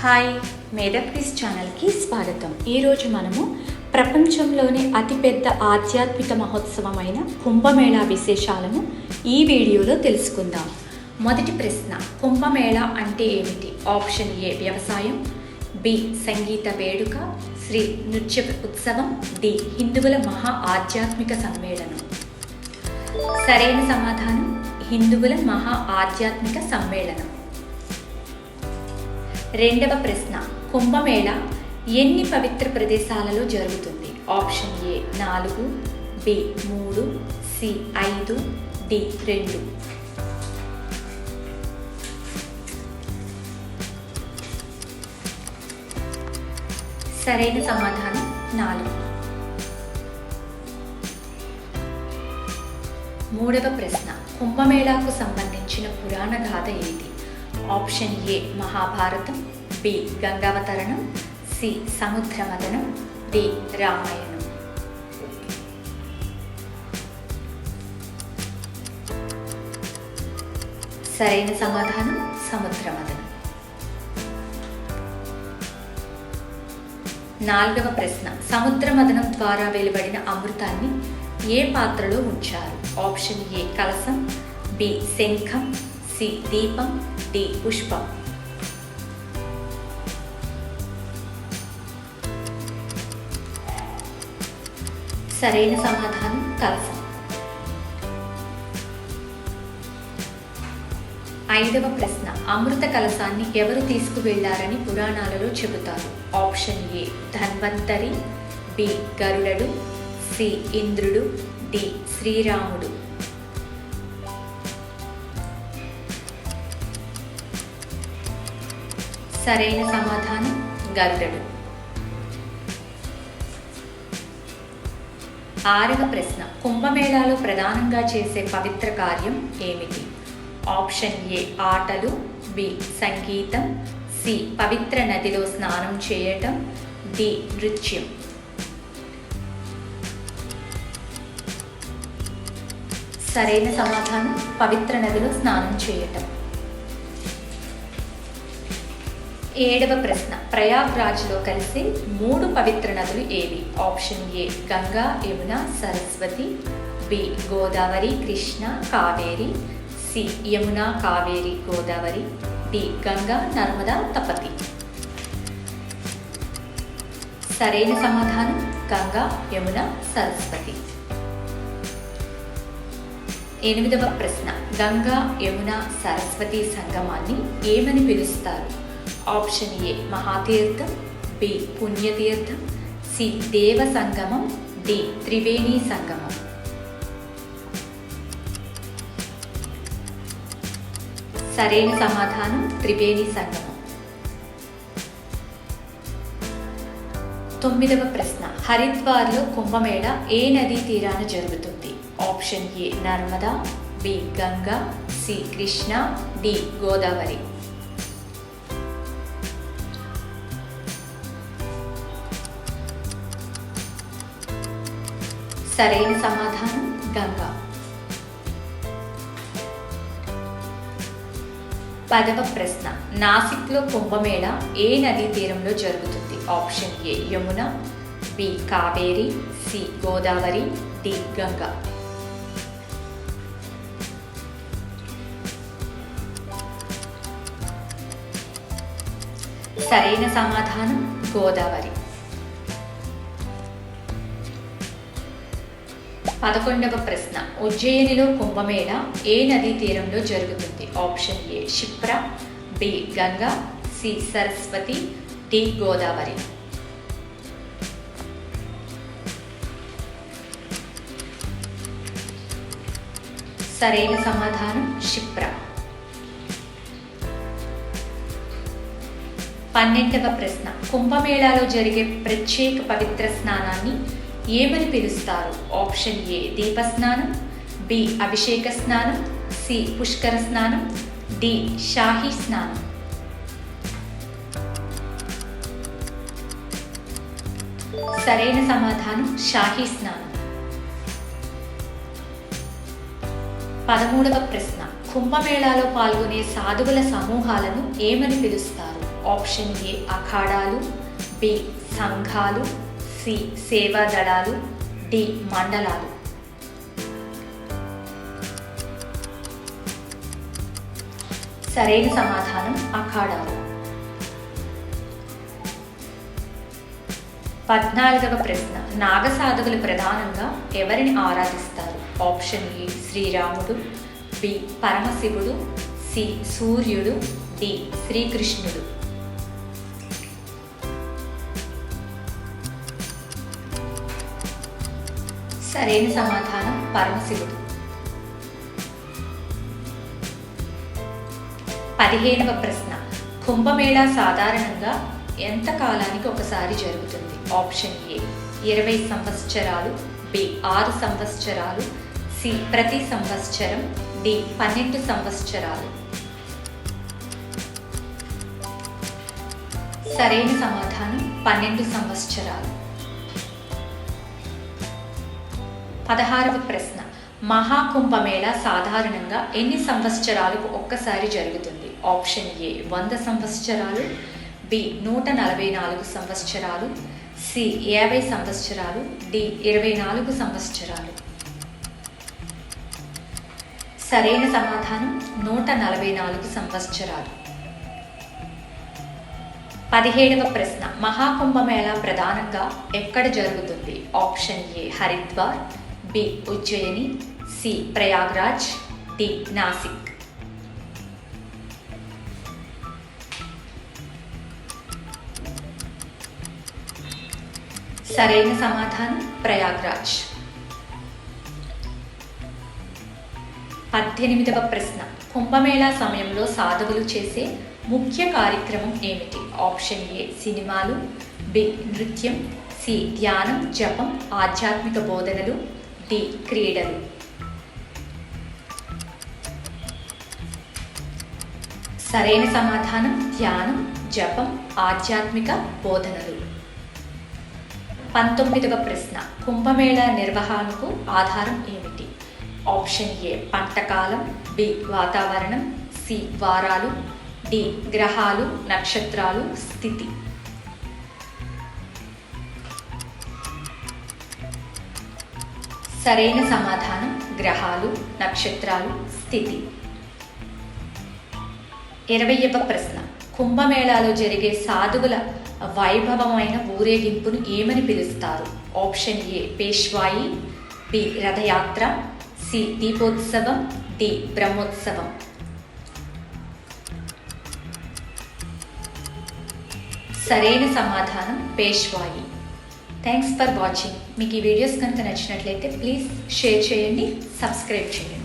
Hi, మేధా quiz ఛానల్కి స్వాగతం. ఈరోజు మనము ప్రపంచంలోనే అతిపెద్ద ఆధ్యాత్మిక మహోత్సవమైన కుంభమేళా విశేషాలను ఈ వీడియోలో తెలుసుకుందాం. మొదటి ప్రశ్న, కుంభమేళా అంటే ఏమిటి? ఆప్షన్ ఏ వ్యవసాయం, బి సంగీత వేడుక, సి నృత్య ఉత్సవం, డి హిందువుల మహా ఆధ్యాత్మిక సమ్మేళనం. సరైన సమాధానం హిందువుల మహా ఆధ్యాత్మిక సమ్మేళనం. రెండవ ప్రశ్న, కుంభమేళా ఎన్ని పవిత్ర ప్రదేశాలలో జరుగుతుంది? Option A 4, B 3, C 5, D 2. సరైన సమాధానం 4. మూడవ ప్రశ్న, కుంభమేళాకు సంబంధించిన పురాణ గాథ ఏది? Option A Mahabharatam, B Gangavataranam, C Samudramathanam, D Ramayanam. సరైన సమాధానం సముద్రమథనం. నాలుగవ ప్రశ్న, సముద్రమథనం ద్వారా వెలువడిన అమృతాన్ని ఏ పాత్రలో ఉంచారు? ఆప్షన్ ఏ కలశం, బి శంఖం, సి దీపం, డి పుష్పం. సరైన సమాధానం కలశం. ఐదవ ప్రశ్న, అమృత కలశాన్ని ఎవరు తీసుకువెళ్లారని పురాణాలలో చెబుతారు? Option A Dhanvantari, B Garudadu, C Indrudu, D Sriramudu. సరైన సమాధానం గరుడడు. ఆరవ ప్రశ్న, కుంభమేళాలో ప్రధానంగా చేసే పవిత్ర కార్యం ఏమిటి? ఆప్షన్ ఏ ఆటలు, బి సంగీతం, సి పవిత్ర నదిలో స్నానం చేయటం, డి నృత్యం. సరైన సమాధానం పవిత్ర నదిలో స్నానం చేయటం. ఏడవ ప్రశ్న, ప్రయాగ్రాజ్లో కలిసే 3 పవిత్ర నదులు ఏవి? Option A Ganga, Yamuna, Saraswati, B Godavari, Krishna, Kaveri, C Yamuna, Kaveri, Godavari, D Ganga, Narmada, Tapti. సరైన సమాధానం గంగా, యమున, సరస్వతి. ఎనిమిదవ ప్రశ్న, గంగా, యమున, సరస్వతి సంగమాన్ని ఏమని పిలుస్తారు? ఆప్షన్ ఏ మహాతీర్థం, బి పుణ్యతీర్థం, సి దేవ సంగమం, డి త్రివేణి సంగమం. సరైన సమాధానం త్రివేణి సంగమం. తొమ్మిదవ ప్రశ్న, హరిద్వార్లో కుంభమేళా ఏ నదీ తీరాన జరుగుతుంది? Option A Narmada, B Ganga, C Krishna, D Godavari. సరైన సమాధానం గంగా. 10వ ప్రశ్న, నాసిక్లో కుంభమేళా ఏ నదీ తీరంలో జరుగుతుంది? Option A Yamuna, B Kaveri, C Godavari, D Ganga. సరైన సమాధానం గోదావరి. 11వ ప్రశ్న, ఉజ్జయినిలో కుంభమేళా ఏ నదీ తీరంలో జరుగుతుంది? Option A Kshipra, B Ganga, C Saraswati, D Godavari. సరైన సమాధానం క్షిప్ర. 12వ ప్రశ్న, కుంభమేళాలో జరిగే ప్రత్యేక పవిత్ర స్నానాన్ని ఏమని పిలుస్తారు? ఆప్షన్ ఏ దీపస్నానం, బి అభిషేక స్నానం, సి పుష్కర స్నానం, డి షాహీ స్నానం. సరైన సమాధానం షాహీ స్నానం. 13వ ప్రశ్న, కుంభమేళాలో పాల్గొనే సాధువుల సమూహాలను ఏమని పిలుస్తారు? ఆప్షన్ ఏ అఖాడాలు, బి సంఘాలు, సి సేవా దళాలు, డి మండలాలు. సరైన సమాధానం అఖాడాలు. 14వ ప్రశ్న, నాగసాధకులు ప్రధానంగా ఎవరిని ఆరాధిస్తారు? ఆప్షన్ ఏ శ్రీరాముడు, బి పరమశివుడు, సి సూర్యుడు, డి శ్రీకృష్ణుడు. సరైన సమాధానం పరమశివుడు. 15వ ప్రశ్న, కుంభమేళా సాధారణంగా ఎంత కాలానికి ఒకసారి జరుగుతుంది? ఆప్షన్ ఏ 20 సంవత్సరాలు, బి 6 సంవత్సరాలు, సి ప్రతి సంవత్సరం, డి 12 సంవత్సరాలు. సరైన సమాధానం 12 సంవత్సరాలు. 16వ ప్రశ్న, మహాకుంభమేళా సాధారణంగా ఎన్ని సంవత్సరాలకు ఒక్కసారి జరుగుతుంది? ఆప్షన్ ఏ 100 సంవత్సరాలు, బి 144 సంవత్సరాలు, సి 50 సంవత్సరాలు, డి 24 సంవత్సరాలు. సరైన సమాధానం 144 సంవత్సరాలు. 17వ ప్రశ్న, మహాకుంభమేళా ప్రధానంగా ఎక్కడ జరుగుతుంది? Option A Haridwar, B Ujjain, C Prayagraj, D Nashik. సరైన సమాధానం ప్రయాగ్రాజ్. 18వ ప్రశ్న, కుంభమేళా సమయంలో సాధువులు చేసే ముఖ్య కార్యక్రమం ఏమిటి? ఆప్షన్ ఏ సినిమాలు, బి నృత్యం, సి ధ్యానం జపం ఆధ్యాత్మిక బోధనలు, డి క్రీడలు. సరైన సమాధానం ధ్యానం జపం ఆధ్యాత్మిక బోధనలు. 19వ ప్రశ్న, కుంభమేళా నిర్వహణకు ఆధారం ఏమిటి? ఆప్షన్ ఏ పంటకాలం, బి వాతావరణం, సి వారాలు, డి గ్రహాలు నక్షత్రాలు స్థితి. సరైన సమాధానం గ్రహాలు నక్షత్రాలు స్థితి. 20వ ప్రశ్న, కుంభమేళాలో జరిగే సాధువుల వైభవమైన ఊరేగింపును ఏమని పిలుస్తారు? Option A Peshwai, B Rathayatra, C Deepotsavam, D Brahmotsavam. సరైన సమాధానం పేష్వాయి. Thanks for watching. మీకు ఈ వీడియోస్ కనుక నచ్చినట్లయితే ప్లీజ్ షేర్ చేయండి, సబ్స్క్రైబ్ చేయండి.